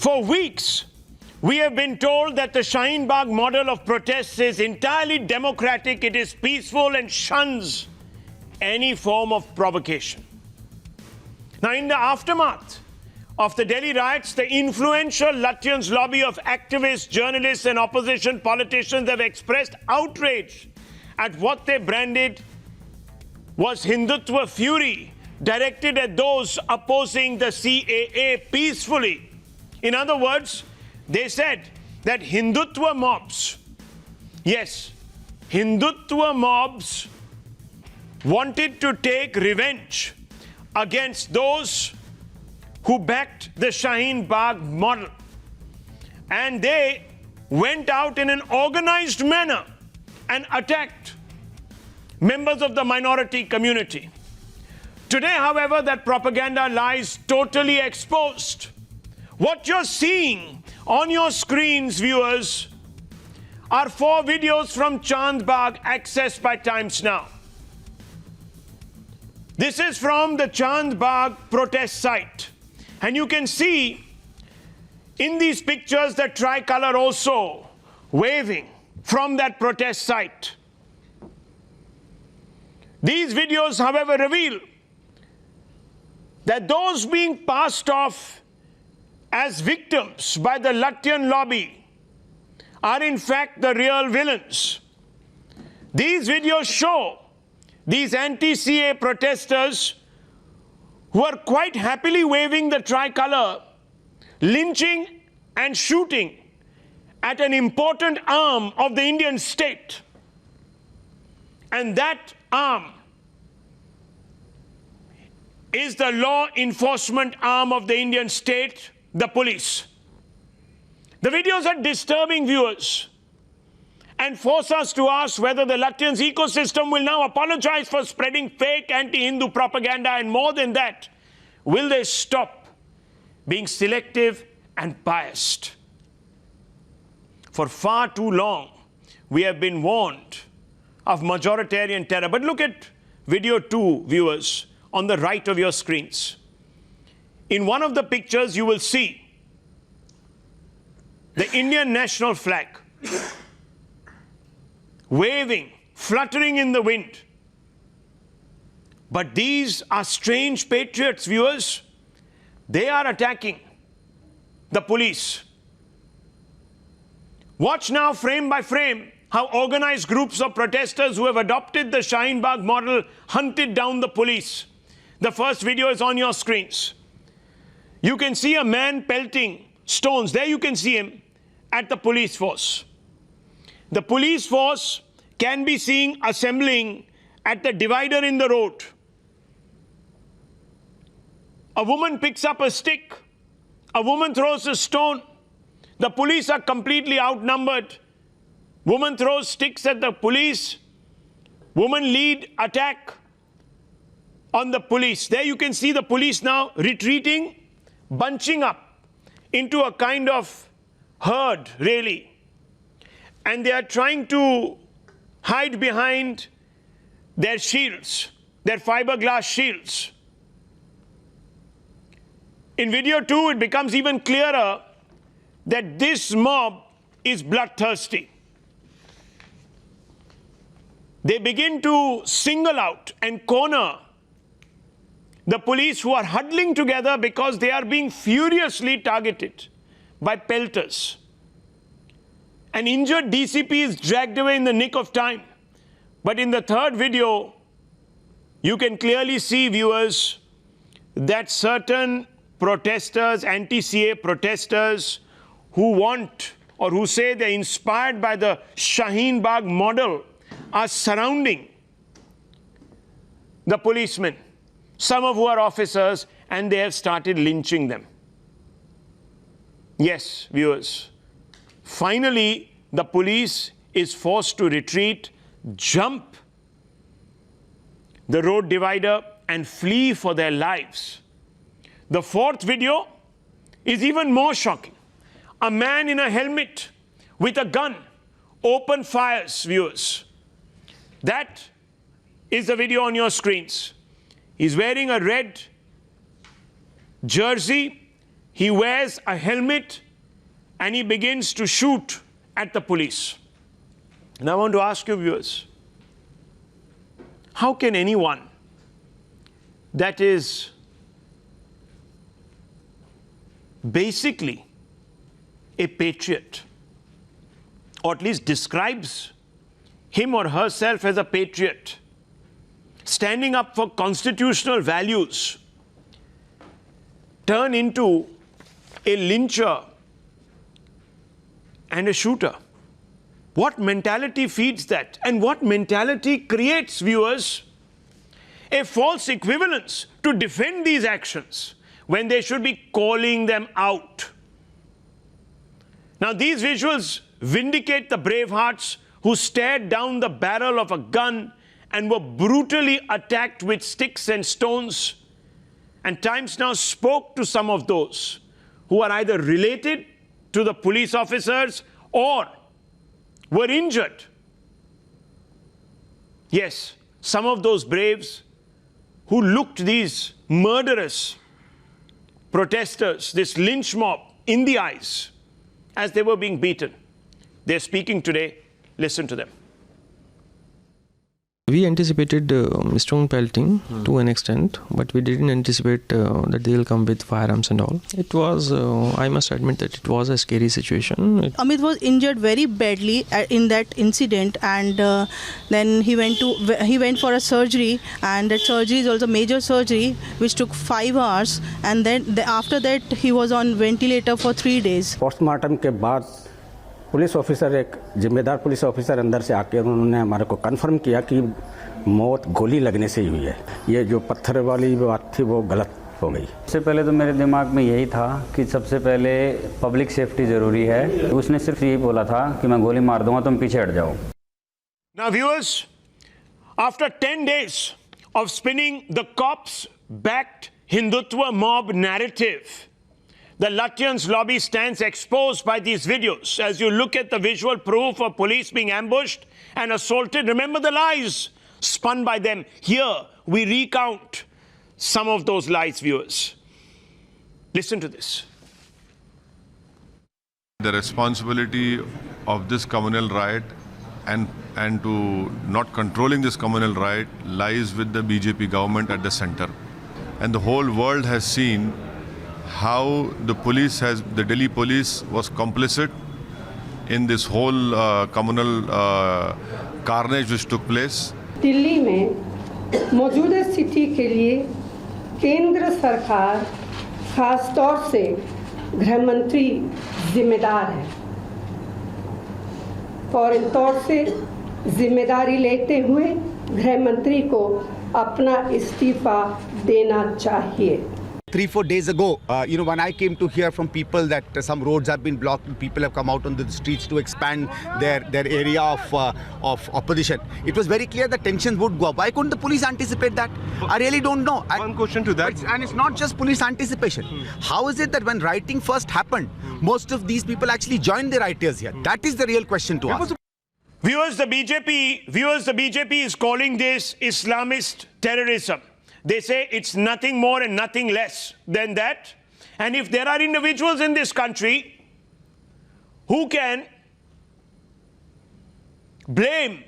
For weeks, we have been told that the Shaheen Bagh model of protests is entirely democratic, it is peaceful and shuns any form of provocation. Now, in the aftermath of the Delhi riots, the influential Lutyens lobby of activists, journalists and opposition politicians have expressed outrage at what they branded was Hindutva fury directed at those opposing the CAA peacefully. In other words, they said that Hindutva mobs, yes, Hindutva mobs wanted to take revenge against those who backed the Shaheen Bagh model. And they went out in an organized manner and attacked members of the minority community. Today, however, that propaganda lies totally exposed. What you're seeing on your screens, viewers, are 4 videos from Chandbagh accessed by Times Now. This is from the Chandbagh protest site. And you can see in these pictures the tricolour also waving from that protest site. These videos, however, reveal that those being passed off as victims by the Lutyen lobby are in fact the real villains. These videos show these anti-CA protesters who are quite happily waving the tricolour, lynching and shooting at an important arm of the Indian state. And that arm is the law enforcement arm of the Indian state, the police. The videos are disturbing, viewers, and force us to ask whether the Lutyens ecosystem will now apologize for spreading fake anti-Hindu propaganda, and more than that, will they stop being selective and biased? For far too long, we have been warned of majoritarian terror. But look at video 2, viewers, on the right of your screens. In one of the pictures, you will see the Indian national flag waving, fluttering in the wind. But these are strange patriots, viewers. They are attacking the police. Watch now, frame by frame, how organized groups of protesters who have adopted the Shaheen Bagh model hunted down the police. The first video is on your screens. You can see a man pelting stones. There you can see him at the police force. The police force can be seen assembling at the divider in the road. A woman picks up a stick. A woman throws a stone. The police are completely outnumbered. Woman throws sticks at the police. Woman lead attack on the police. There you can see the police now retreating, bunching up into a kind of herd, really. And they are trying to hide behind their shields, their fiberglass shields. In video 2, it becomes even clearer that this mob is bloodthirsty. They begin to single out and corner the police who are huddling together because they are being furiously targeted by pelters. An injured DCP is dragged away in the nick of time. But in the third video, you can clearly see, viewers, that certain protesters, anti-CA protesters who want or who say they're inspired by the Shaheen Bagh model are surrounding the policemen, some of who are officers, and they have started lynching them. Yes, viewers. Finally, the police is forced to retreat, jump the road divider, and flee for their lives. The fourth video is even more shocking. A man in a helmet with a gun open fires, viewers. That is the video on your screens. He's wearing a red jersey he wears a helmet and he begins to shoot at the police. And I want to ask you, viewers, how can anyone that is basically a patriot, or at least describes him or herself as a patriot, standing up for constitutional values, turn into a lyncher and a shooter? What mentality feeds that? And what mentality creates, viewers, a false equivalence to defend these actions when they should be calling them out? Now, these visuals vindicate the bravehearts who stared down the barrel of a gun and were brutally attacked with sticks and stones. And Times Now spoke to some of those who are either related to the police officers or were injured. Yes, some of those braves who looked these murderous protesters, this lynch mob, in the eyes as they were being beaten. They're speaking today. Listen to them. We anticipated strong pelting to an extent, but we didn't anticipate that they'll come with firearms and all. It was, I must admit that it was a scary situation. Amit was injured very badly in that incident, and then he went for a surgery, and that surgery is also major surgery which took 5 hours, and then after that he was on ventilator for 3 days. Postmortem के बाद police officer, एक जिम्मेदार police officer अंदर से आके उन्होंने हमारे को कंफर्म किया कि मौत गोली लगने से ही हुई है। ये जो पत्थर वाली बात थी वो गलत हो गई। सबसे पहले तो मेरे दिमाग में यही था कि सबसे पहले पब्लिक सेफ्टी ज़रूरी है। उसने सिर्फ यही बोला था कि मैं गोली मार दूंगा, तुम पीछे हट जाओ। Now, viewers, after 10 days of spinning the cops-backed Hindutva mob narrative, the Lutyens lobby stands exposed by these videos. As you look at the visual proof of police being ambushed and assaulted, remember the lies spun by them. Here, we recount some of those lies, viewers. Listen to this. The responsibility of this communal riot and to not controlling this communal riot lies with the BJP government at the center. And the whole world has seen how the Delhi police was complicit in this whole communal carnage which took place. Delhi में मौजूदा स्थिति के लिए केंद्र सरकार खास तौर से गृह मंत्री जिम्मेदार है और इन तौर से जिम्मेदारी लेते हुए गृह मंत्री को अपना इस्तीफा देना चाहिए। 3-4 days ago, when I came to hear from people that some roads have been blocked and people have come out on the streets to expand their area of opposition, it was very clear that tensions would go up. Why couldn't the police anticipate that? I really don't know. One question to that. And it's not just police anticipation. How is it that when rioting first happened, most of these people actually joined the rioters here? That is the real question to ask. Viewers, the BJP is calling this Islamist terrorism. They say it's nothing more and nothing less than that. And if there are individuals in this country who can blame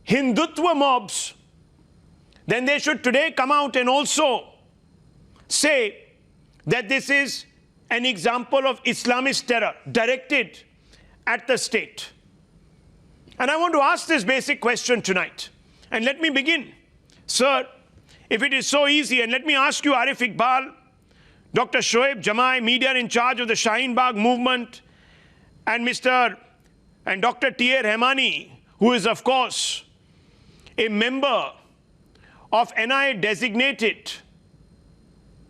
Hindutva mobs, then they should today come out and also say that this is an example of Islamist terror directed at the state. And I want to ask this basic question tonight. And let me begin, sir, if it is so easy, and let me ask you, Arif Iqbal, Dr. Shoaib Jamai, media in charge of the Shaheen Bagh movement, and Dr. T.A. Rahmani, who is, of course, a member of NIA-designated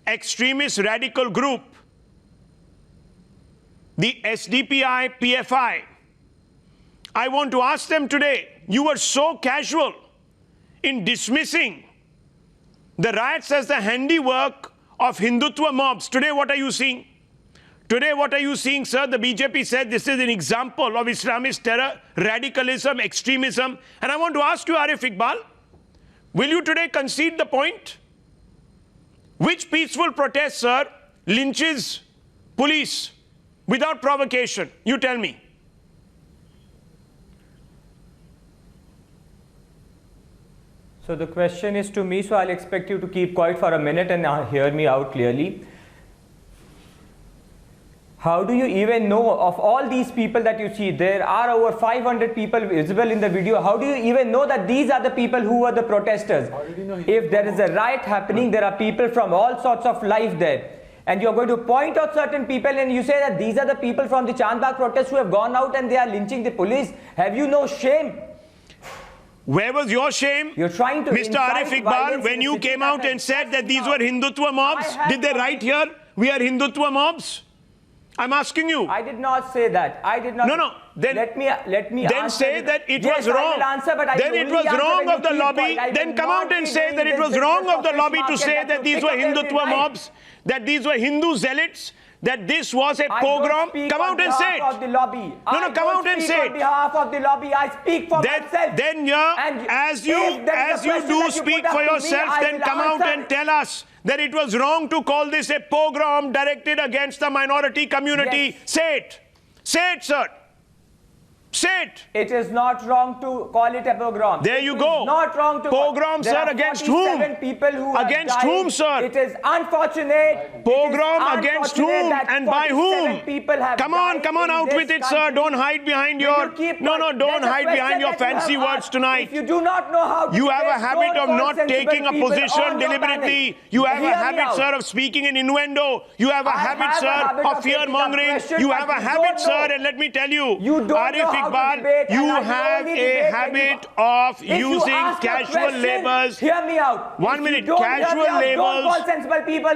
extremist radical group, the SDPI-PFI. I want to ask them today, you were so casual in dismissing the riots as the handiwork of Hindutva mobs. Today, what are you seeing? Today, what are you seeing, sir? The BJP said this is an example of Islamist terror, radicalism, extremism. And I want to ask you, Arif Iqbal, will you today concede the point? Which peaceful protest, sir, lynches police without provocation? You tell me. So the question is to me, so I'll expect you to keep quiet for a minute and hear me out clearly. How do you even know of all these people that you see? There are over 500 people visible in the video. How do you even know that these are the people who were the protesters? If there is a riot happening, there are people from all sorts of life there. And you're going to point out certain people and you say that these are the people from the Chandbagh protest who have gone out and they are lynching the police. Have you no shame? Where was your shame, You're trying to Mr. Arif Iqbal, when you came out and said that these were Hindutva mobs? Did they write here, we are Hindutva mobs? I'm asking you. I did not say that. I did not. No. Then let me then say that it yes, was wrong. I will answer, but I then it was wrong of the lobby. Then come out and say that it was wrong of the lobby to say that these were Hindutva mobs, that these were Hindu zealots, that this was a pogrom. Come out and say it. Of the lobby. No, come out and say it. On behalf of the lobby, I speak for myself. Then as you do speak for yourself, then come out and tell us that it was wrong to call this a pogrom directed against the minority community. Yes. Say it. Say it, sir. Say it. It is not wrong to call it a pogrom. There you go. It is not wrong to pogrom, sir. Against whom? People who against whom, sir? It is unfortunate. Pogrom against whom and by whom? Come on out with it, sir. Don't hide behind your... No, don't hide behind your fancy words tonight. If you do not know how to... You have a habit of not taking a position deliberately. You have a habit, sir, of speaking in innuendo. You have a habit, sir, of fear-mongering. You have a habit, sir, and let me tell you, Arif Iqbal, you have a habit of using casual labels. Hear me out. 1 minute. Casual labels.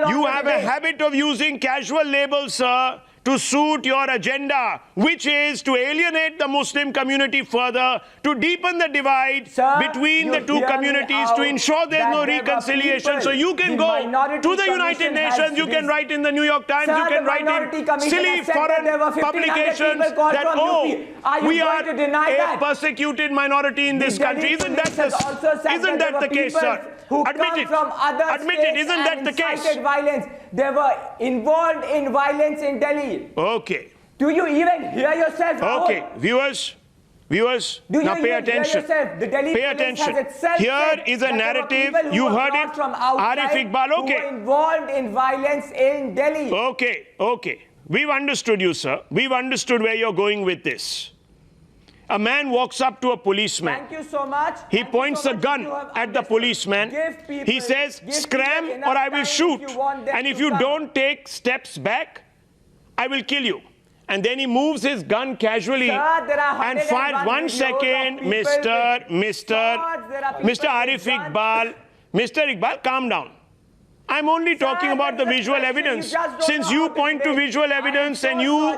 You have a habit of using casual labels, sir, to suit your agenda, which is to alienate the Muslim community further, to deepen the divide between the two communities, to ensure there's no reconciliation. So you can go to the United Nations, you can write in the New York Times, you can write in silly foreign publications that, oh, we are a persecuted minority in this country. Isn't that the case, sir? Admit it. Admit it. Isn't that the case? Violence. They were involved in violence in Delhi. Okay. Do you even hear yourself? Okay. Viewers, now pay attention. Pay attention. Here is a narrative. You heard it. Arif Iqbal, okay. Who were involved in violence in Delhi. Okay. We've understood you, sir. We've understood where you're going with this. A man walks up to a policeman. Thank you so much. He points a gun at the policeman. He says, scram or I will shoot. And if you don't take steps back, I will kill you. And then he moves his gun casually and fires. 1 second, Mr. Arif Iqbal. Mr. Iqbal, calm down. I'm only talking about the visual evidence. Since you point to visual evidence and you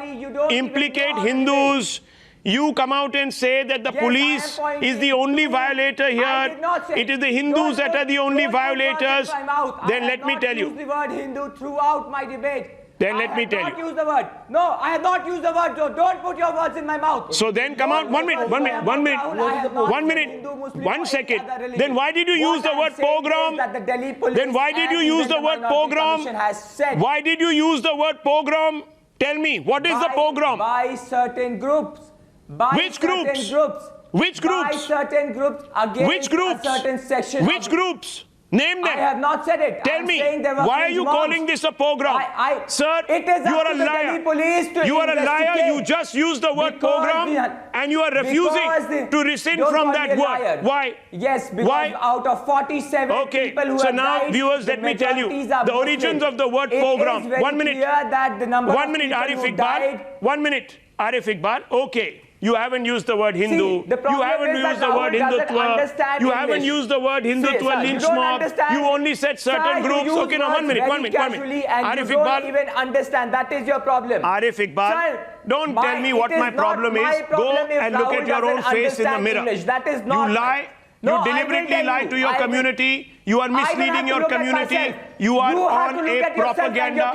implicate Hindus, you come out and say that the police is the only violator here. It is the Hindus that are the only violators. Then let me tell you. I have not used the word Hindu throughout my debate. Then let me tell you. I have not used the word. No, I have not used the word. So don't put your words in my mouth. So then come out. 1 minute. 1 second. Then why did you use the word pogrom? Then why did you use the word pogrom? Why did you use the word pogrom? Tell me, what is the pogrom? By certain groups. Which groups? Which groups? By certain groups against Which groups? A certain section. Which groups? Name them. I have not said it. Tell me, why are you calling this a pogrom? Sir, it is you are a liar. You are a liar. You just used the word pogrom and you are refusing to rescind from that word. Why? Yes, because out of 47 people who have now, died, viewers, let me tell you the origins of the word pogrom. 1 minute. That the number 1 minute, Arif Iqbal. 1 minute, Arif Iqbal. Okay. You haven't used the word Hindu. You haven't used the word Hindutva. You haven't used the word Hindutva, lynch mob. You only said certain groups. Okay, now 1 minute. Arif Iqbal. You don't even understand. That is your problem. Arif Iqbal, don't tell me what my problem is. Go and look at your own face in the mirror. That is not. You lie. You deliberately lie to your community. You are misleading your community. You are on a propaganda.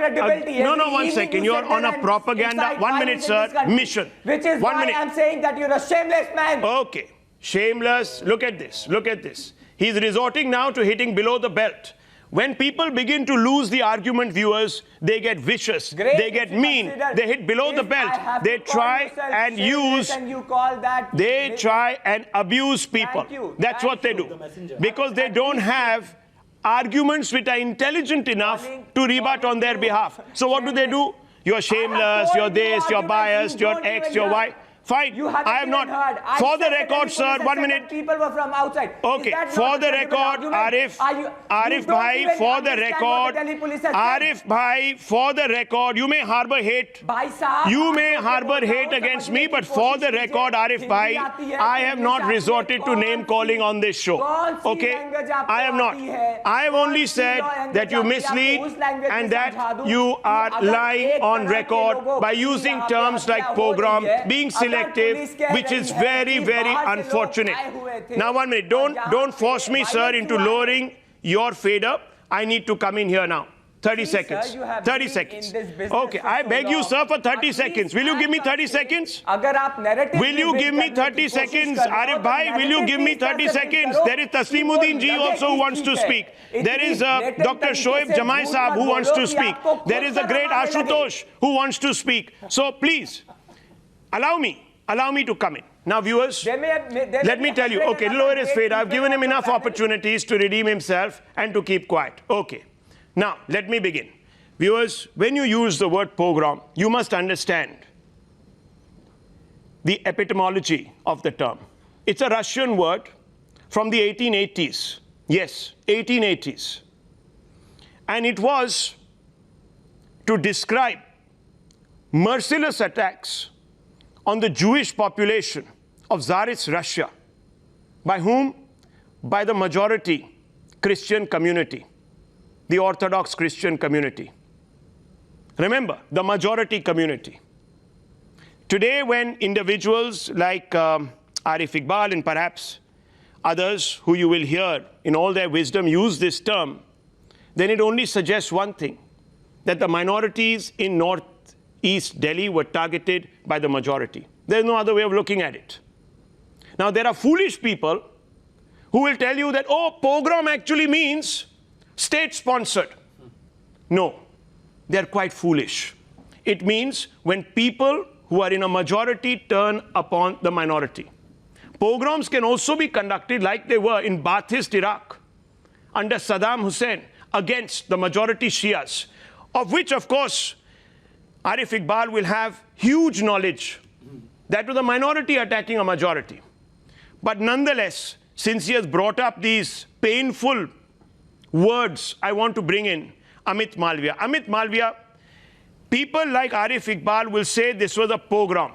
No, 1 second. You are on a propaganda. 1 minute, sir. Mission. Which is why I'm saying that you're a shameless man. Okay. Shameless. Look at this. Look at this. He's resorting now to hitting below the belt. When people begin to lose the argument, viewers, they get vicious, Great, they get mean, they hit below the belt, they try and use, and you call that they try and abuse people. That's what they do. Because they don't have arguments which are intelligent enough to rebut on their behalf. So what do? You're shameless, you're this, you're biased, you're X, you're Y. Fine, I have not. For the record, sir, 1 minute. People were from outside. Okay, for the record, Arif Bhai, for the record, Arif Bhai, for the record, you may harbor hate. You may harbor hate against me, but for the record, Arif Bhai, I have not resorted to name calling on this show. Okay, I have not. I have only said that you mislead and that you are lying on record by using terms like pogrom, being selective, which is very, very unfortunate. Now, 1 minute. Don't force me, sir, into lowering your fader. I need to come in here now. 30 seconds. 30 seconds. Okay, I beg you, sir, for 30 seconds. Will you give me 30 seconons? Will you give me 30 seconds? Arif Bhai, will you give me 30 seconds? There is Taslimuddin Ji also who wants to speak. There is Dr. Shoaib Jamai Saab who wants to speak. There is the great Ashutosh who wants to speak. So please, allow me to come in. Now, viewers, let me tell you. Okay, lower his fade. I've given him enough opportunities to redeem himself and to keep quiet. Okay. Now, let me begin. Viewers, when you use the word pogrom, you must understand the epistemology of the term. It's a Russian word from the 1880s. Yes, 1880s. And it was to describe merciless attacks on the Jewish population of Tsarist Russia. By whom? By the majority Christian community, the Orthodox Christian community. Remember, the majority community. Today, when individuals like Arif Iqbal and perhaps others who you will hear in all their wisdom use this term, then it only suggests one thing, that the minorities in Northeast Delhi were targeted by the majority. There's no other way of looking at it. Now, there are foolish people who will tell you that, oh, pogrom actually means state-sponsored. No, they're quite foolish. It means when people who are in a majority turn upon the minority. Pogroms can also be conducted like they were in Baathist Iraq under Saddam Hussein against the majority Shias, of which, of course, Arif Iqbal will have huge knowledge. That was a minority attacking a majority. But nonetheless, since he has brought up these painful words, I want to bring in Amit Malviya. Amit Malviya, people like Arif Iqbal will say this was a pogrom.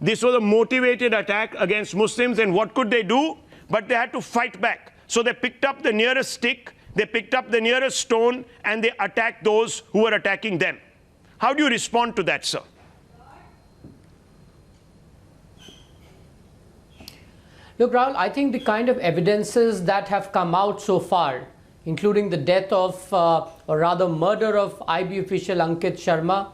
This was a motivated attack against Muslims, and what could they do? But they had to fight back. So they picked up the nearest stick, they picked up the nearest stone, and they attacked those who were attacking them. How do you respond to that, sir? Look, Rahul, I think the kind of evidences that have come out so far, including the death of, or rather murder of IB official Ankit Sharma,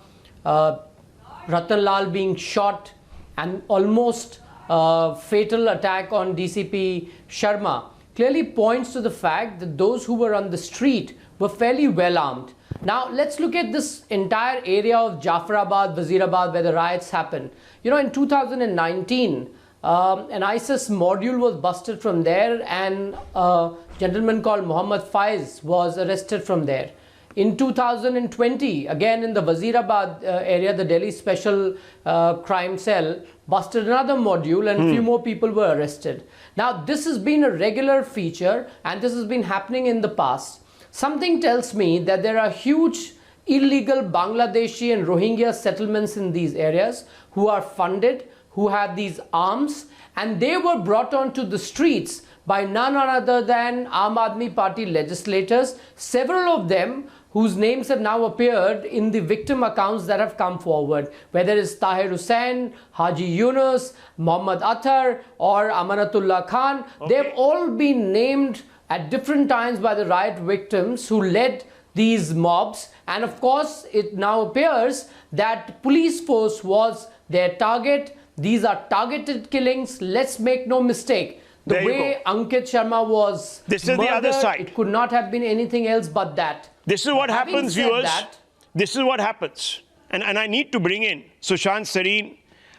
Ratan Lal being shot, and almost fatal attack on DCP Sharma, clearly points to the fact that those who were on the street were fairly well armed. Now, let's look at this entire area of Jafarabad, Wazirabad, where the riots happened. You know, in 2019, an ISIS module was busted from there, and a gentleman called Muhammad Faiz was arrested from there. In 2020, again in the Wazirabad area, the Delhi Special Crime Cell busted another module, and a few more people were arrested. Now, this has been a regular feature, and this has been happening in the past. Something tells me that there are huge illegal Bangladeshi and Rohingya settlements in these areas who are funded, who have these arms, and they were brought onto the streets by none other than Aam Aadmi Party legislators, several of them whose names have now appeared in the victim accounts that have come forward, whether it's Tahir Hussain, Haji Yunus, Muhammad Attar, or Amanatullah Khan. They've all been named at different times by the riot victims who led these mobs, and of course it now appears that police force was their target. These are targeted killings. Let's make no mistake, The There you way Ankit Sharma was This is the other murdered, side. it could not have been anything else but that. This is what Having happens, said viewers. that- This is what happens. And I need to bring in Sushant Sareen,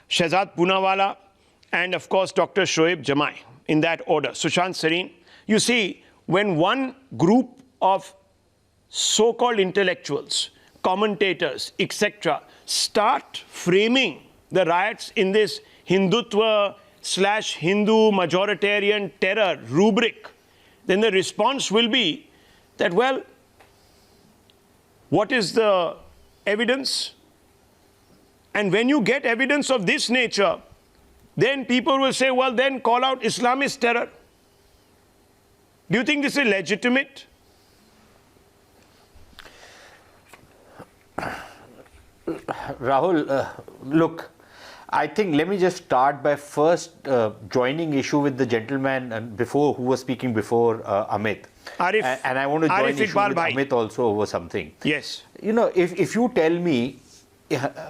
Shehzad Poonawala, and of course, Dr. Shoaib Jamai, in that order. Sushant Sareen, you see, when one group of so-called intellectuals, commentators, etc., start framing the riots in this Hindutva/Hindu majoritarian terror rubric, then the response will be that, well, what is the evidence? And when you get evidence of this nature, then people will say, well, then call out Islamist terror. Do you think this is legitimate? Rahul, look, I think let me just start by first joining issue with the gentleman who was speaking before Amit. Arif, and I want to join Arif issue Iqbal with bhai. Amit also over something. Yes. You know, if you tell me,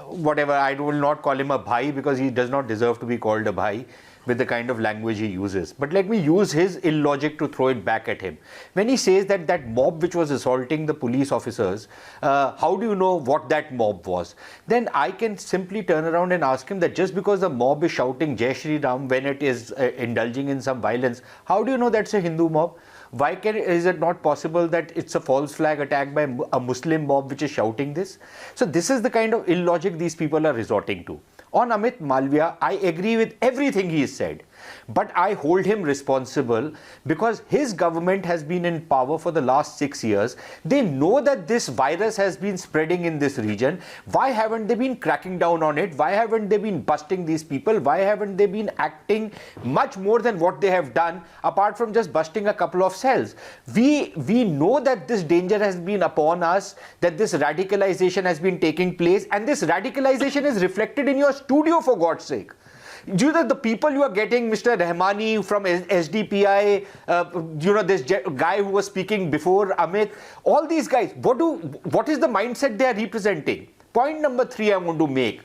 whatever, I will not call him a bhai because he does not deserve to be called a bhai with the kind of language he uses. But let me use his illogic to throw it back at him. When he says that that mob which was assaulting the police officers, how do you know what that mob was? Then I can simply turn around and ask him that just because the mob is shouting Jai Shri Ram when it is indulging in some violence, how do you know that's a Hindu mob? Why is it not possible that it's a false flag attack by a Muslim mob which is shouting this? So this is the kind of illogic these people are resorting to. On Amit Malviya, I agree with everything he said. But I hold him responsible because his government has been in power for the last 6 years. They know that this virus has been spreading in this region. Why haven't they been cracking down on it? Why haven't they been busting these people? Why haven't they been acting much more than what they have done apart from just busting a couple of cells? We know that this danger has been upon us, that this radicalization has been taking place, and this radicalization is reflected in your studio, for God's sake. Do you know the people you are getting, Mr. Rahmani from SDPI, this guy who was speaking before, Amit, all these guys, what is the mindset they are representing? Point number 3 I want to make.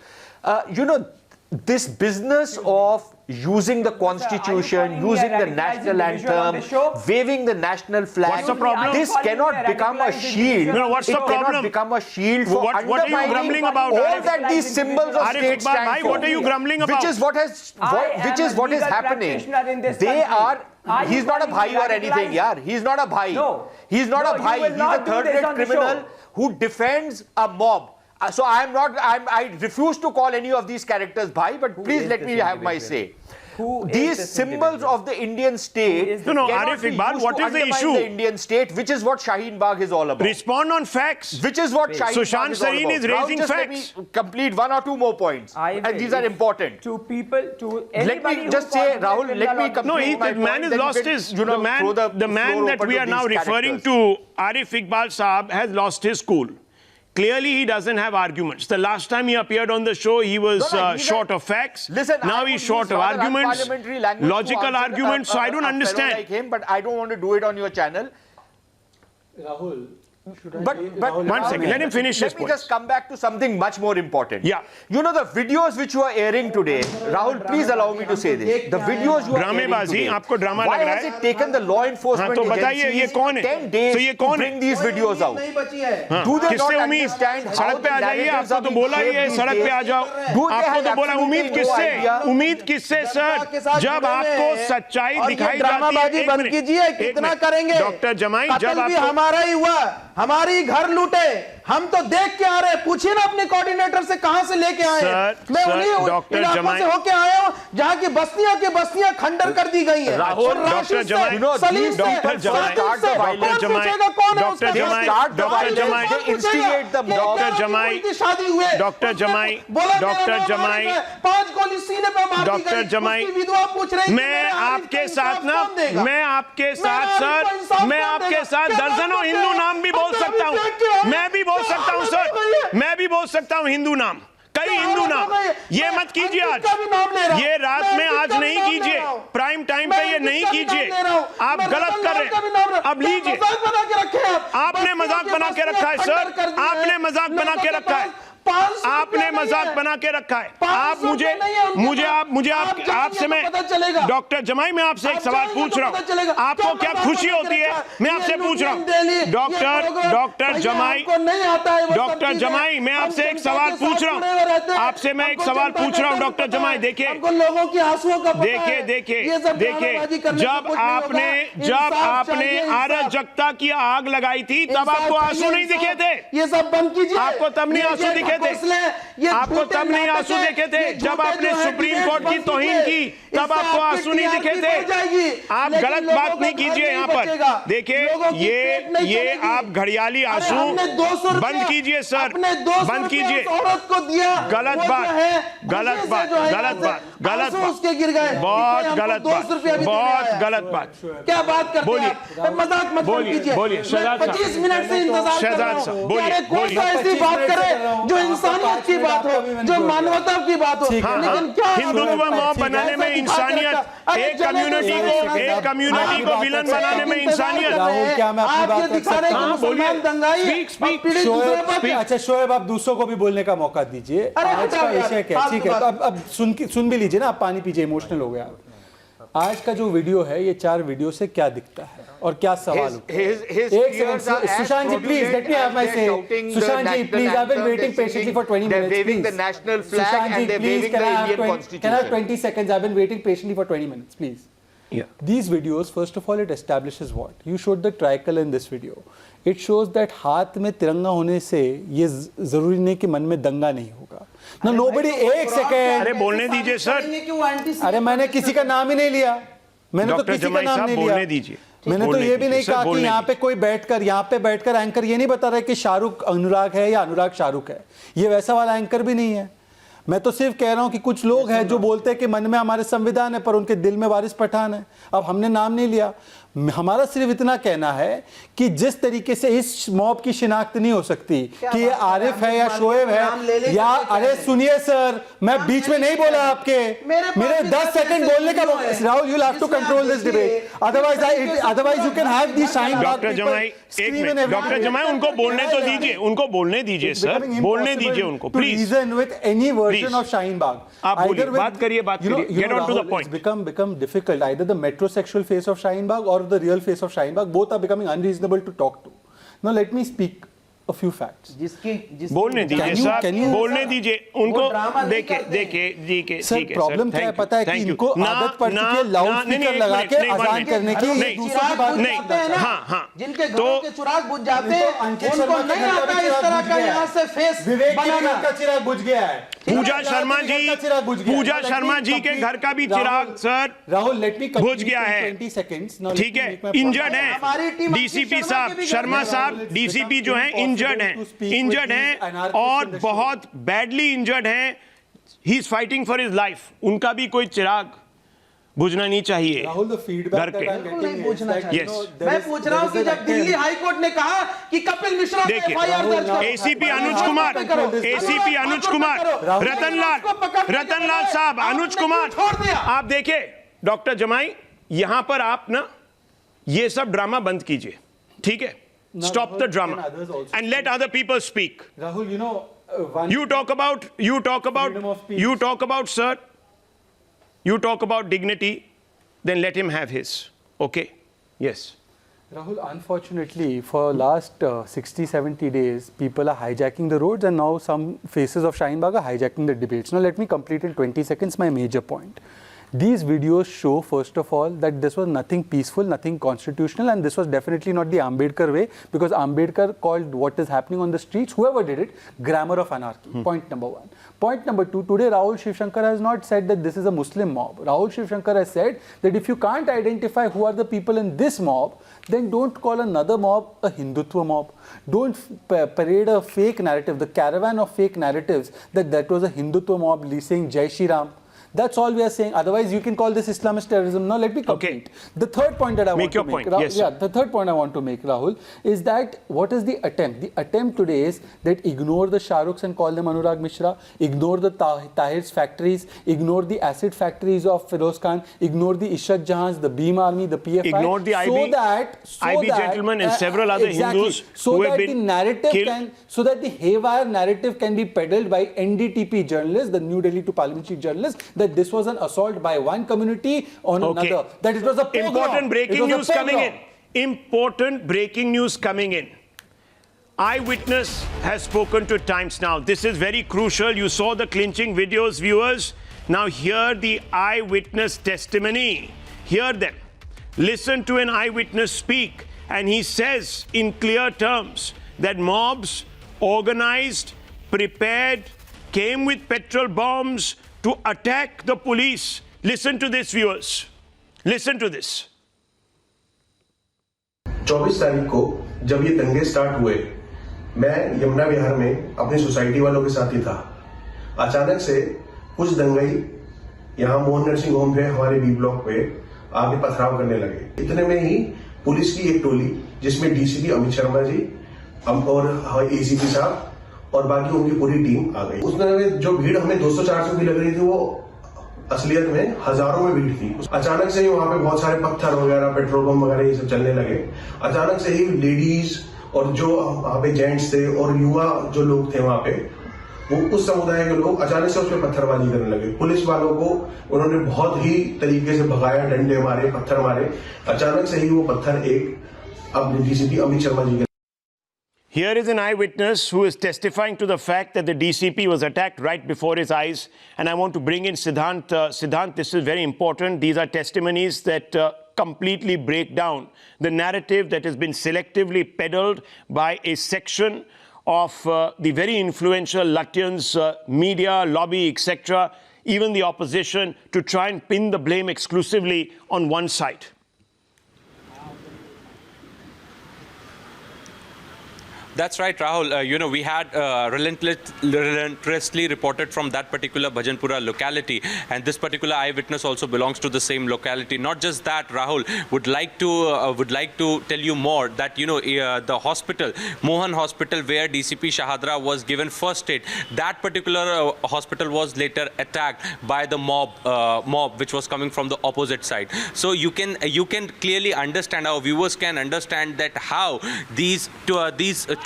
This business of using the constitution, using the national anthem, waving the national flag. What's the problem? This cannot become a shield. No, what's the problem? It cannot become a shield for What are you grumbling about? all that these symbols of Arif state Iqbal stand bhai, for. what are you grumbling about? Which is what is happening. They are. He's not a bhai or anything, yaar. He's not a bhai. No. He's not a bhai. He's a third-rate criminal who defends a mob. So I refuse to call any of these characters bhai, but please let me have my say. These symbols of the Indian state Arif Iqbal, what is the issue? The Indian state, which is what Shaheen Bagh is all about. Respond on facts. Which is what Shaheen Sushant Bagh is all Sareen about. is raising now, just facts. Let me complete 1 or 2 more points, and these are important. To people, to Let me just say, Rahul, let me complete my the man point, has lost his. The man that we are now referring to, Arif Iqbal Saab, has lost his cool. Clearly, he doesn't have arguments. The last time he appeared on the show, he was short of facts. Listen, now he's short of arguments, logical arguments. So I don't understand. Like him, but I don't want to do it on your channel. Rahul. But one second, let him finish his point. Let me just come back to something much more important. Yeah. You know the videos which you are airing today, Rahul, please allow me to say this. The videos you are airing today, why has it taken the law enforcement agencies 10 days to bring these videos out? Do they not understand how the narratives are being shaped these days? Do they have absolutely no idea? उम्मीद किससे sir जब आपको सच्चाई दिखाई जाती है कितना करेंगे डॉक्टर जमाई जब भी हमारा ही हुआ हमारी घर लूटे हम तो देख के आ रहे हैं पूछिए ना अपने कोऑर्डिनेटर से कहां से लेके आए हैं मैं उन्हीं इलाकों से होके आया हूं जहां की बस्तियां खंडर कर दी गई हैं और डॉक्टर जमाई डॉक्टर जमाई शादी हुए डॉक्टर जमाई 5 गोली सीने पे मार दी डॉक्टर जमाई विधवा पूछ रही मैं आपके साथ दर्जनों हिंदू नाम भी बोल सकता हूं मैं भी बोल सकता हूं सर मैं भी बोल सकता हूं हिंदू नाम कई हिंदू नाम ये मत कीजिए आज ये रात में आज नहीं कीजिए प्राइम टाइम पे ये नहीं कीजिए आप गलत कर रहे हैं अब लीजिए आपने मजाक बना के रखा है सर आपने मजाक बना के रखा है आपने मजाक बना के रखा है। आप आपसे मैं डॉक्टर जमाई मैं आपसे एक सवाल पूछ रहा हूँ, आपको क्या खुशी होती है? मैं आपसे पूछ रहा हूँ डॉक्टर जमाई मैं आपसे एक सवाल पूछ रहा हूँ, आपसे मैं एक सवाल पूछ रहा हूँ डॉक्टर जमाई। देखिए जब आपने अराजकता की आग लगाई थी तब आपको आंसू नहीं दिखे थे? ये सब बंद कीजिए। आपको तब नहीं आंसू दिखे थे? आपको तब नहीं आंसू दिखे थे जब आपने सुप्रीम कोर्ट की तौहीन की? तब आपको आंसू नहीं दिखे थे? आप गलत बात नहीं कीजिए यहाँ पर। देखिए ये आप घड़ियाली आंसू बंद कीजिए सर, बंद कीजिए। गलत बात, उसके गिर गए। बहुत गलत बात। क्या बात करते बोलिए, मजाक मत कीजिए। 25 मिनट से इंतजार कर रहा हूं। बोलिए। ऐसी बात करे जो इंसानियत की बात हो, जो मानवता की बात हो। लेकिन क्या हिंदुत्व मॉब बनाने में इंसानियत, एक कम्युनिटी को विलन बनाने में इंसानियत। राहुल क्या मैं अपनी बात रख सकता हूं? अच्छा शोएब आप दूसरों को भी बोलने का मौका दीजिए। आज का विषय क्या है? ठीक है अब सुन भी लीजिए ना, आप पानी पीजिए, इमोशनल हो गया। आज का जो वीडियो है ये 4 वीडियो से क्या दिखता है और क्या सवाल उठता है? एक second Sushant ji please let me have my say. Sushant ji please I have been waiting patiently for 20 minutes waving the national flag and they're waving the Indian constitution. Can I have 20 seconds? I've been waiting patiently for 20 minutes please. Yeah. These videos, first of all, it establishes what? You showed the tricolor in this video. It shows that हाथ में तिरंगा होने से ये जरूरी नहीं कि मन में दंगा नहीं होगा। No, nobody, एक सेकेंड। अरे बोलने दीजिए सर। अरे मैंने किसी का नाम ही नहीं लिया, मैंने तो किसी का नाम नहीं लिया। मैंने तो ये भी नहीं कहा कि यहाँ पे कोई यहाँ पे बैठकर एंकर ये नहीं बता रहा कि शाहरुख अनुराग है या अनुराग शाहरुख है। ये वैसा वाला एंकर भी नहीं है। मैं तो सिर्फ कह रहा हूं कि कुछ लोग हैं जो बोलते हैं कि मन में हमारे संविधान है पर उनके दिल में वारिस पठान है। अब हमने नाम नहीं लिया, हमारा सिर्फ इतना कहना है कि जिस तरीके से इस मॉब की शिनाख्त नहीं हो सकती कि ये आरिफ है या शोएब है या अरे सुनिए सर, मैं बीच में नहीं बोला आपके, मेरे 10 सेकंड बोलने का। Rahul you have to control this debate, otherwise you can have the Shaheen Bagh. Doctor Jamai उनको बोलने तो दीजिए, उनको बोलने दीजिए सर, बोलने दीजिए उनको please. Reason with any version of Shaheen Bagh, आप बोलिए, बात करिए, get on to the point. Become difficult, either the metrosexual face of Shaheen Bagh or the real face of Shaheen Bagh, both are becoming unreasonable to talk to. Now let me speak a few facts. बोलने दीजिए sir, बोलने दीजिए उनको। देखिए sir problem क्या है पता है कि इनको आदत पड़ चुकी है लाउड स्पीकर लगा के अजान करने की। दूसरों की बात नहीं, हाँ जिनके घरों के चिराग बुझ जाते हैं उनको नहीं आता इस तरह का यहाँ से फेस बनाना। का चिराग बुझ गया है। पूजा शर्मा जी के घर का भी चिराग सर राहुल लेट मी बुझ गया है। 20 seconds, ठीक है, इंजर्ड है डीसीपी साहब, शर्मा साहब डीसीपी जो है इंजर्ड हैं और बहुत बैडली इंजर्ड हैं। He is fighting for his life. उनका भी कोई चिराग बुझना नहीं चाहिए राहुल। द फीडबैक नहीं बुझना चाहिए। मैं पूछ रहा हूं कि जब दिल्ली हाई कोर्ट ने कहा कि कपिल मिश्रा पे एफआईआर दर्ज करो, एसीपी अनुज कुमार, रतनलाल साहब, अनुज कुमार, आप देखिए डॉक्टर जमाई यहां पर आप ना ये सब ड्रामा बंद कीजिए, ठीक है? Stop the drama and let other people speak. Rahul, you talk about dignity, then let him have his. Okay? Yes. Rahul, unfortunately, for last 60-70 days, people are hijacking the roads, and now some faces of Shaheen Bagh are hijacking the debates. Now, let me complete in 20 seconds my major point. These videos show, first of all, that this was nothing peaceful, nothing constitutional, and this was definitely not the Ambedkar way, because Ambedkar called what is happening on the streets, whoever did it, grammar of anarchy. Point number 1. Point number 2, today Rahul Shivshankar has not said that this is a Muslim mob. Rahul Shivshankar has said that if you can't identify who are the people in this mob, then don't call another mob a Hindutva mob. Don't parade a fake narrative, the caravan of fake narratives that was a Hindutva mob saying Jai Shri Ram. That's all we are saying. Otherwise, you can call this Islamist terrorism. Now, let me complete. The third point that I want to make, the third point I want to make, Rahul, is that what is the attempt? The attempt today is that ignore the Shah Rukhs and call them Anurag Mishra, ignore the Tahir's factories, ignore the acid factories of Feroz Khan, ignore the Ishrat Jahans, the Beam Army, the PFI. Ignore the IB gentlemen and several other Hindus who have been killed. So that the haywire narrative can be peddled by NDTP journalists, the New Delhi to Parliamentary journalists, that this was an assault by one community on another. That it was a pogrom. Important breaking news coming in. Important breaking news coming in. Eyewitness has spoken to Times Now. This is very crucial. You saw the clinching videos, viewers. Now hear the eyewitness testimony. Hear them. Listen to an eyewitness speak. And he says in clear terms that mobs organized, prepared, came with petrol bombs to attack the police. Listen to this, viewers. Listen to this. 24 तारीख को जब ये दंगे start हुए, मैं यमुना विहार में अपनी society वालों के साथ ही था। अचानक से कुछ दंगई यहाँ मोहन नर्सिंग होम पे हमारे बी ब्लॉक पे आगे पथराव करने लगे। इतने में ही पुलिस की एक टोली जिसमें डीसीपी अमित शर्मा जी और एसीपी साहब और बाकी उनकी पूरी टीम आ गई। उसमें जो भीड़ हमें 200-400 की लग रही थी, वो असलियत में हजारों में भीड़ थी। अचानक से ही वहां पे बहुत सारे पत्थर वगैरह, पेट्रोल बम वगैरह ये सब चलने लगे। अचानक से ही लेडीज और जो वहां पे जेंट्स थे और युवा जो लोग थे वहां पे, वो उस समुदाय के लोग अचानक से उस पर पत्थरबाजी करने लगे। पुलिस वालों को उन्होंने बहुत ही तरीके से भगाया, डंडे मारे, पत्थर मारे। अचानक से ही वो पत्थर एक अब डीसीपी अमित शर्मा जी के Here is an eyewitness who is testifying to the fact that the DCP was attacked right before his eyes. And I want to bring in Siddhant. Siddhant, this is very important. These are testimonies that completely break down the narrative that has been selectively peddled by a section of the very influential Lutyens, media, lobby, etc., even the opposition, to try and pin the blame exclusively on one side. That's right, Rahul. We had relentlessly reported from that particular Bhajanpura locality, and this particular eyewitness also belongs to the same locality. Not just that, Rahul would like to tell you more that the hospital, Mohan Hospital, where DCP Shahadra was given first aid, that particular hospital was later attacked by the mob which was coming from the opposite side. So you can clearly understand, our viewers can understand that how these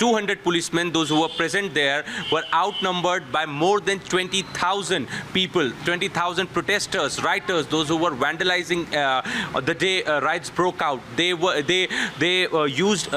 200 policemen, those who were present there, were outnumbered by more than 20,000 people, 20,000 protesters, rioters, those who were vandalizing the day riots broke out. They used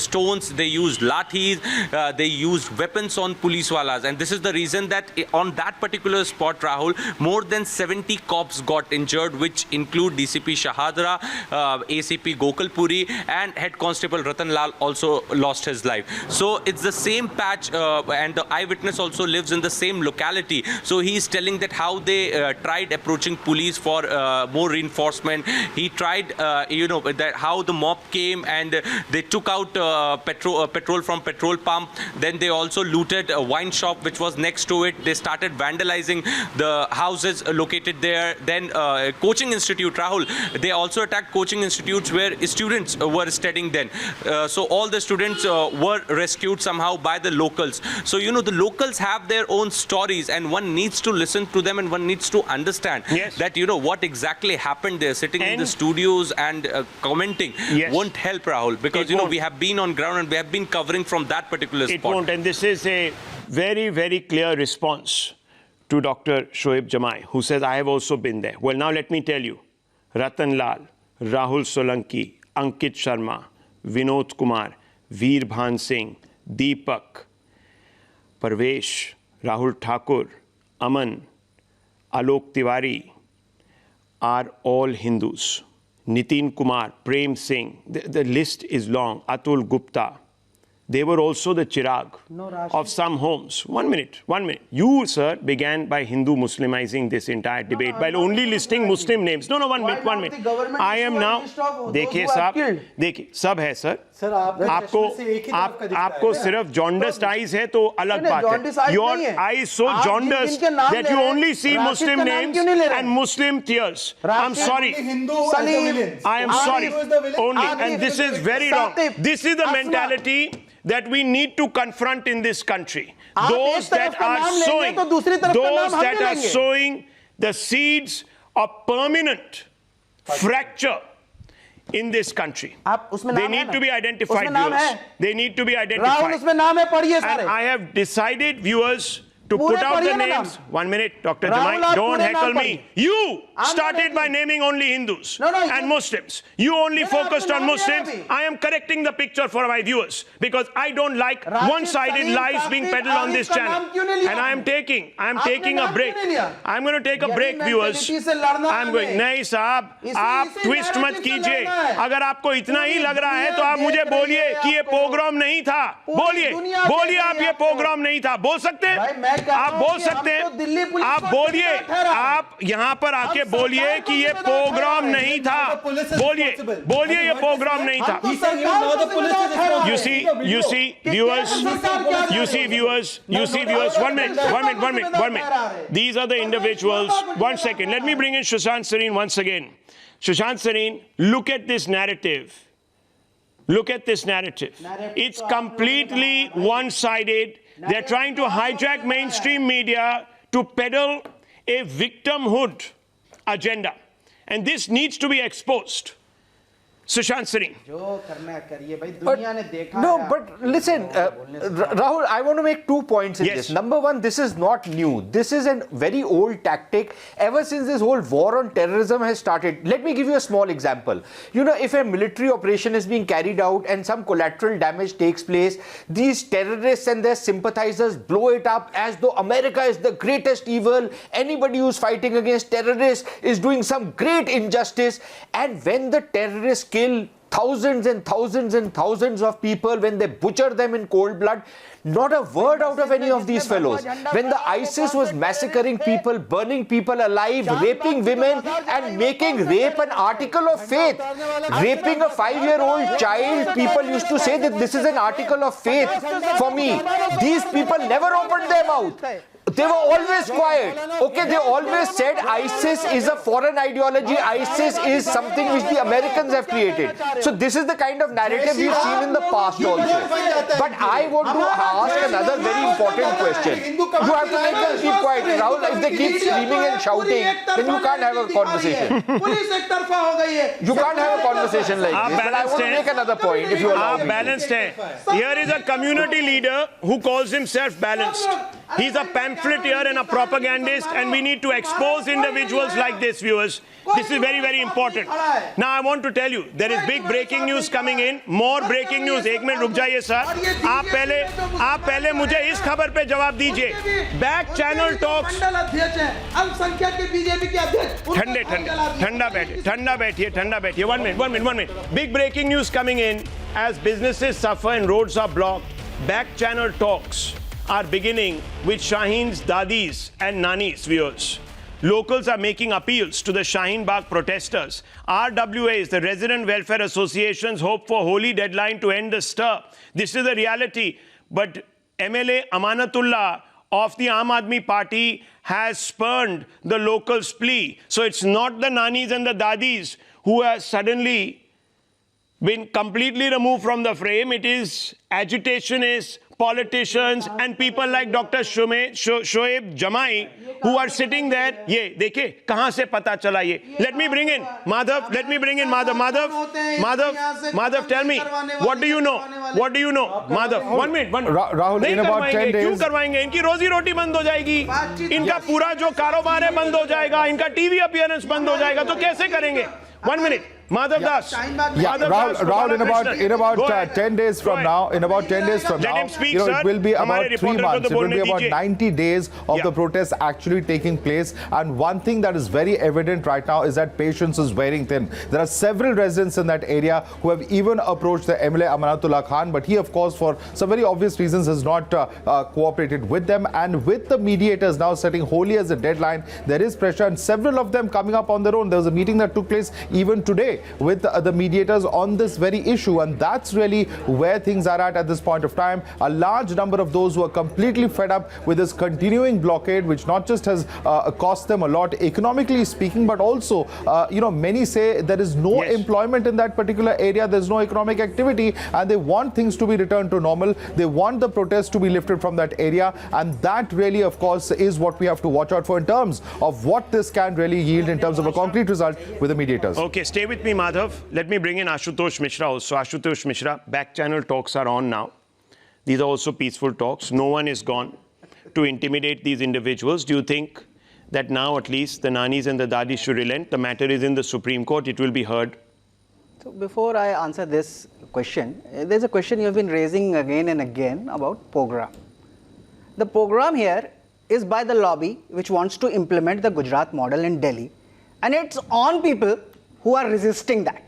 stones, they used lathis, they used weapons on police walas, and this is the reason that on that particular spot, Rahul, more than 70 cops got injured, which include DCP Shahadra, ACP Gokalpuri, and Head Constable Ratan Lal also lost his life. So it's the same patch, and the eyewitness also lives in the same locality. So he's telling that how they tried approaching police for more reinforcement. He tried, that how the mob came and they took out petrol from petrol pump. Then they also looted a wine shop which was next to it. They started vandalizing the houses located there. Then coaching institute, Rahul, they also attacked coaching institutes where students were studying then. So all the students were rescued somehow by the locals. So the locals have their own stories, and one needs to listen to them, and one needs to understand that what exactly happened there. Sitting in the studios and commenting won't help, Rahul, because we have been on ground and we have been covering from that particular spot. It won't, and this is a very, very clear response to Dr. Shoaib Jamai, who says, I have also been there. Well, now let me tell you, Ratan Lal, Rahul Solanki, Ankit Sharma, Vinod Kumar, Veer Bhan Singh, Deepak, Parvesh, Rahul Thakur, Aman, Alok Tiwari are all Hindus. Nitin Kumar, Prem Singh, the list is long, Atul Gupta, they were also the chirag of some homes. 1 minute. You, sir, began by Hindu Muslimizing this entire debate by only listing Muslim names. No, 1 minute. I am now. देखिए साहब, देखिए सब है sir. आपको सिर्फ jaundiced eyes है तो अलग बात है. Your eyes so jaundiced that you only see Muslim names and Muslim tears. I'm sorry. I am sorry. Only, and this is very wrong. This is the mentality that we need to confront in this country. Those that are sowing the seeds of permanent fracture in this country. They need to be identified, viewers. They need to be identified. And I have decided, viewers, to put out the names. 1 minute, Dr. Jamai, don't heckle me. You started by naming only Hindus and Muslims. You only focused on Muslims. I am correcting the picture for my viewers because I don't like one-sided lies being peddled on this channel. And I am taking a break. I'm going to take a break, viewers. I'm going. नहीं साहब, आप twist मत कीजिए. अगर आपको इतना ही लग रहा है तो आप मुझे बोलिए कि ये प्रोग्राम नहीं था. बोलिए आप ये प्रोग्राम नहीं था. बोल सकते हैं? आप बोल सकते हैं. आप बोलिए. आप यहाँ पर आके बोलिए कि ये प्रोग्राम नहीं था. बोलिए ये प्रोग्राम नहीं था. You see viewers. 1 minute. These are the individuals. 1 second. Let me bring in Sushant Sareen once again. Sushant Sareen, look at this narrative. It's completely one-sided. They're trying to hijack mainstream media to peddle a victimhood agenda. And this needs to be exposed. Sushant Sareen. But listen, Rahul, I want to make 2 points in this. Number one, this is not new. This is a very old tactic ever since this whole war on terrorism has started. Let me give you a small example. You know, if a military operation is being carried out and some collateral damage takes place, these terrorists and their sympathizers blow it up as though America is the greatest evil. Anybody who's fighting against terrorists is doing some great injustice. And when the terrorists kill thousands and thousands and thousands of people, when they butcher them in cold blood, not a word out of any of these fellows. When the ISIS was massacring people, burning people alive, raping women and making rape an article of faith, raping a 5-year-old child, people used to say that this is an article of faith for me. These people never opened their mouth. They were always quiet. Okay, they always said ISIS is a foreign ideology. ISIS is something which the Americans have created. So this is the kind of narrative we've seen in the past also. But I want to ask another very important question. You have to make them keep quiet. Rahul, if they keep screaming and shouting, then you can't have a conversation. You can't have a conversation like this. But I want to make another point, if you allow me. Balanced hai. Here is a community leader who calls himself balanced. He's a pamphleteer and a propagandist, and we need to expose individuals like this, viewers. This is very, very important. Now, I want to tell you, there is big breaking news coming in. More breaking news. एक minute रुक जाइए sir. आप पहले मुझे इस खबर पे जवाब दीजिए. Back channel talks. ठंडा बैठिए. 1 minute. Big breaking news coming in as businesses suffer and roads are blocked. Back channel talks are beginning with Shaheen's dadis and nanis, viewers. Locals are making appeals to the Shaheen Bagh protesters. RWAs, the Resident Welfare Associations, hope for Holi deadline to end the stir. This is the reality. But MLA Amanatullah of the Aam Aadmi Party has spurned the locals' plea. So it's not the nanis and the dadis who have suddenly been completely removed from the frame. It is agitationists, politicians and people like Dr. Shoaib Jamai who are sitting there. ये देखिए कहाँ से पता चला ये. Let me bring in Madhav. Madhav, tell me, what do you know? Madhav, 1 minute. Rahul, in about 10 days. क्यों करवाएंगे? इनकी रोजी रोटी बंद हो जाएगी. इनका पूरा जो कारोबार है बंद हो जाएगा. इनका टीवी अपीयरेंस बंद हो जाएगा. तो कैसे करेंगे? 1 minute. Madhavdas. Yeah, Rahul, in about 10 days from now, Let him speak, sir. it will be about हमारे 3 reporter को months. तो It will be बोलने about दीजिए. 90 days of the protests actually taking place. And one thing that is very evident right now is that patience is wearing thin. There are several residents in that area who have even approached the MLA Amanatullah Khan, but he, of course, for some very obvious reasons, has not cooperated with them. And with the mediators now setting Holi as a deadline, there is pressure, and several of them coming up on their own. There was a meeting that took place even today with the mediators on this very issue, and that's really where things are at this point of time. A large number of those who are completely fed up with this continuing blockade, which not just has cost them a lot economically speaking, but also many say there is no employment in that particular area, there's no economic activity, and they want things to be returned to normal. They want the protests to be lifted from that area, and that really, of course, is what we have to watch out for in terms of what this can really yield in terms of a concrete result with the mediators. Okay, stay with me, Madhav. Let me bring in Ashutosh Mishra also. Ashutosh Mishra, back-channel talks are on now. These are also peaceful talks. No one is gone to intimidate these individuals. Do you think that now at least the nanis and the dadis should relent? The matter is in the Supreme Court. It will be heard. So before I answer this question, there's a question you have been raising again and again about program. The program here is by the lobby which wants to implement the Gujarat model in Delhi, and it's on people who are resisting that.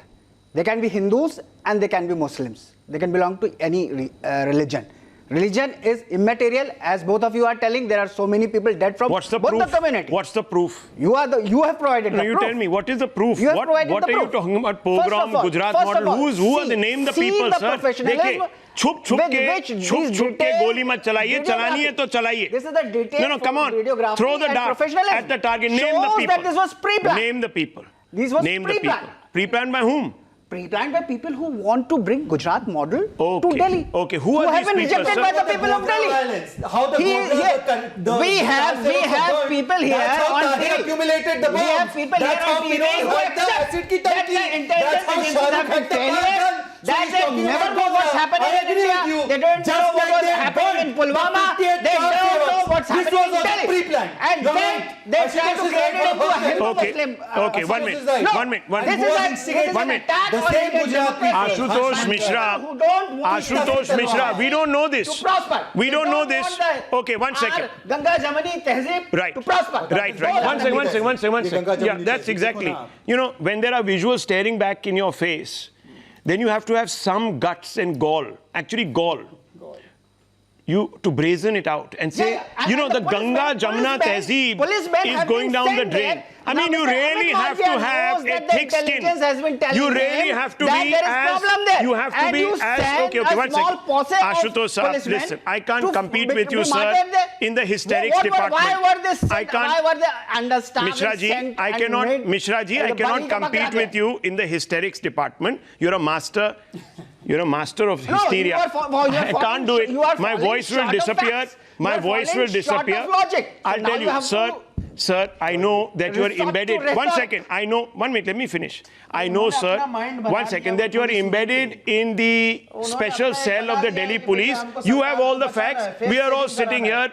They can be Hindus and they can be Muslims. They can belong to any religion. Religion is immaterial, as both of you are telling. There are so many people dead from both the community. What's the proof? You have provided the proof. You tell me, what is the proof? You have What provided are the you proof. talking about? Program, Gujarat model. Who are the name the people, sir? देखिए, छुप के गोली मत चलाइए. चलानी है तो चलाइए. This is the detail. No, come on. Throw the dart at the target. Name the people. That this was pre-planned. Name the people. This was Name the people. pre-planned. Pre-planned by whom? Pre-planned by people who want to bring Gujarat model to Delhi. Okay, who are these people, rejected sir? by the people of Delhi. We have people here on TV. Accumulated the bomb. We have people here on TV who accept that the intelligence agencies have been telling that they never know what's happening in India. They don't know what was happening in Pulwama. They don't know what's happening in Delhi. And then they try to create it into a Hindu-Muslim. Okay, 1 minute. This is an attack. Ashutosh Mishra, we don't know this. We don't know this. Okay, 1 second. Ganga Jamuni Tehzeeb to prosper. Right. 1 second. Yeah, that's exactly. When there are visuals staring back in your face, then you have to have some guts and gall. Actually, gall. To brazen it out and say, the Ganga Jamuna Tehzeeb is going down the drain. I mean, you really have to have a thick skin. You really have to be as... You have to be as... Okay, 1 second. Ashutosh sir, listen, I can't compete with you, sir, in the hysterics department. Why were they understaffed? Mishra ji, I cannot compete with you in the hysterics department. You're a master of hysteria. I can't do it. My voice will disappear. I'll tell you, sir, I know that you are embedded. 1 second. 1 minute, let me finish. I know, sir, 1 second, that you are embedded in the special cell of the Delhi police. You have all the facts. We are all sitting here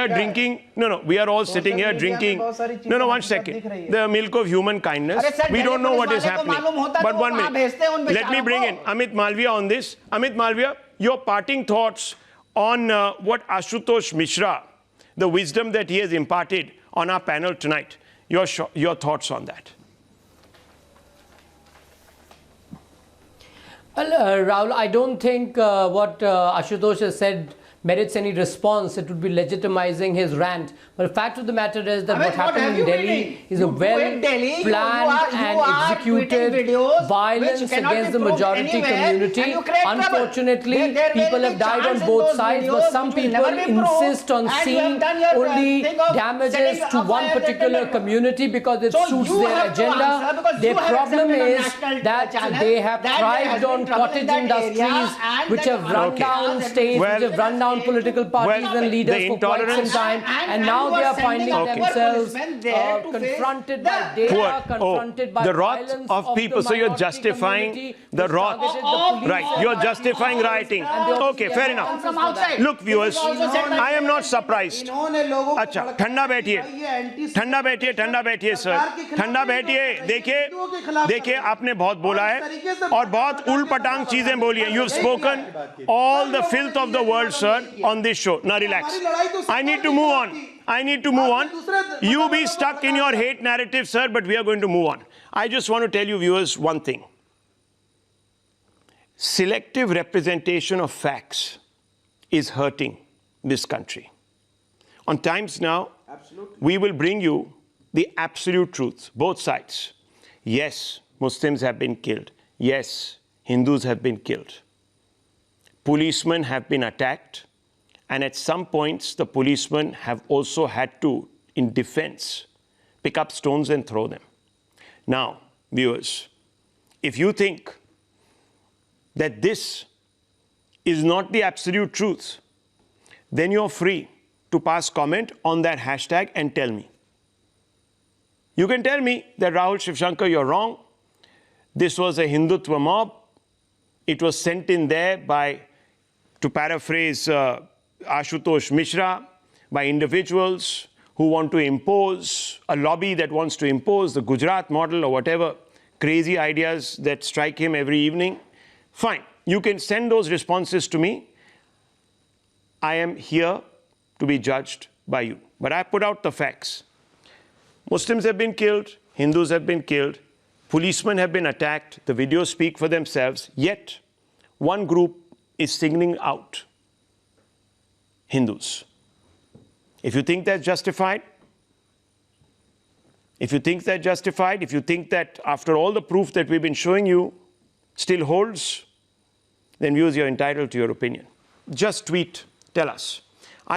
drinking. We are all sitting here drinking. 1 second. The milk of human kindness. We don't know what is happening. But 1 minute. Let me bring in Amit Malviya on this. Amit Malviya, your parting thoughts on what Ashutosh Mishra, the wisdom that he has imparted on our panel tonight. Your thoughts on that. Well, Rahul, I don't think what Ashutosh has said merits any response. It would be legitimizing his rant. But the fact of the matter is that what happened in Delhi is a well-planned and executed violence against the majority community. Unfortunately, people have died on both sides, but some people insist on seeing only damages to one particular community because it suits their agenda. Their problem is that they have thrived on cottage industries which have run down states, which have run down down political parties and leaders for quite some time, and now they are finding themselves confronted by data, confronted by the wrath violence of people. So you're justifying the wrath. Right, you're justifying rioting. Okay, fair enough. Look, viewers, I am not surprised. अच्छा, ठंडा बैठिए sir, ठंडा बैठिए. देखिए आपने बहुत बोला है और बहुत उलपटांग चीजें बोली हैं. You've spoken all the filth of the world, sir, on this show. Now relax. I need to move on. You be stuck in your hate narrative, sir, but we are going to move on. I just want to tell you, viewers, one thing. Selective representation of facts is hurting this country. On Times Now, we will bring you the absolute truth, both sides. Yes, Muslims have been killed. Yes, Hindus have been killed. Policemen have been attacked. And at some points, the policemen have also had to, in defense, pick up stones and throw them. Now, viewers, if you think that this is not the absolute truth, then you're free to pass comment on that hashtag and tell me. You can tell me that Rahul Shivshankar, you're wrong. This was a Hindutva mob. It was sent in there by, to paraphrase Ashutosh Mishra, by individuals who want to impose, a lobby that wants to impose the Gujarat model or whatever crazy ideas that strike him every evening. Fine, you can send those responses to me. I am here to be judged by you. But I put out the facts. Muslims have been killed, Hindus have been killed, policemen have been attacked, the videos speak for themselves, yet one group is singling out Hindus. If you think that's justified, if you think that after all the proof that we've been showing you still holds, then viewers, you're entitled to your opinion. Just tweet, tell us.